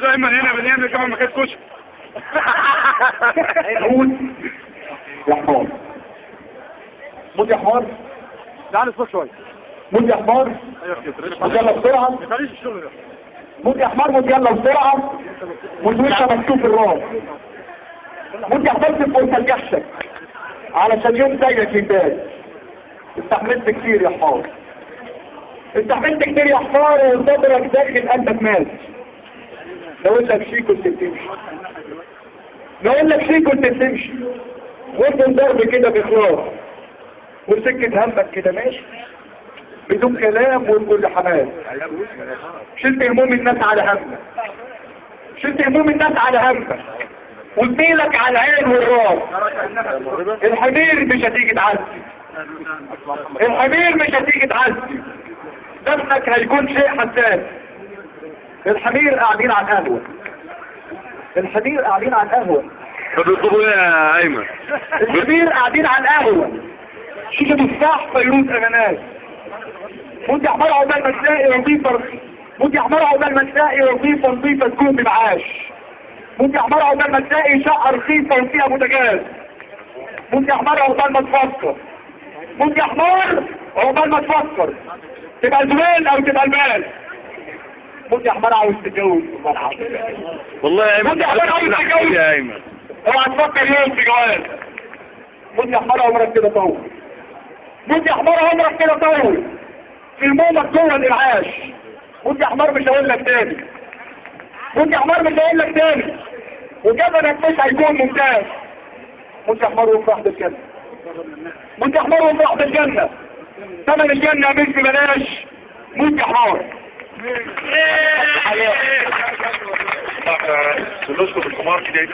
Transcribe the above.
دايما هنا بنعمل كمان ما كانت كشك. موت يا حمار، موت يا حمار، تعال نصبر شويه. موت يا حمار، موت يلا بسرعة، ما تخليش الشغل ده. موت يا حمار، موت يلا بسرعة، موت وانت مكتوب الراس، موت يا حمار تبقى وتنجحشك علشان يوم زيك يبان. استحملت كتير يا حمار، استحملت كتير يا حمار، وصدرك داخل قلبك مات. لو لك شيء كنت بتمشي، لو لك شيء كنت بتمشي وانت ضرب كده بإخلاص وسكة همك كده ماشي بدون كلام وبكل حماس. شلت هموم الناس على همك، شلت هموم الناس على همك وزميلك على العين والراس. الحمير مش هتيجي تعزي، الحمير مش هتيجي تعزي، دفنك هيكون شيء حساس. الحمير قاعدين على القهوة، الحمير قاعدين على القهوة. طب بتطلبوا ايه يا ايمن؟ الحمير قاعدين على القهوة، شيشة تفاح فيروز اناناس. موت يا حمار عقبال ما تلاقي وظيفة، موت يا حمار عقبال ما تلاقي وظيفة نظيفة تكون بمعاش. موت يا حمار عقبال ما تلاقي شقة رخيصة وفيها بوتاجاز. موت يا حمار عقبال ما تفكر، موت يا حمار عقبال ما تفكر تبقى الزويل او تبقى المال. موت يا حمار عاوز تتجوز والله يا ايمن موت يا حمار عاوز تتجوز يا ايمن. اوعى تفكر يوم في جواز. موت يا حمار عمرك كده طول، موت يا حمار عمرك كده طول في المومك جوه الانعاش. موت يا حمار مش هقول لك تاني، موت يا حمار مش هقول لك تاني، وجبنك مش هيكون ممتاز. موت يا حمار وافرح بالجنة، موت يا حمار وافرح بالجنة، ثمن الجنة مش ببلاش. موت يا حمار. نشكر الحمار كده.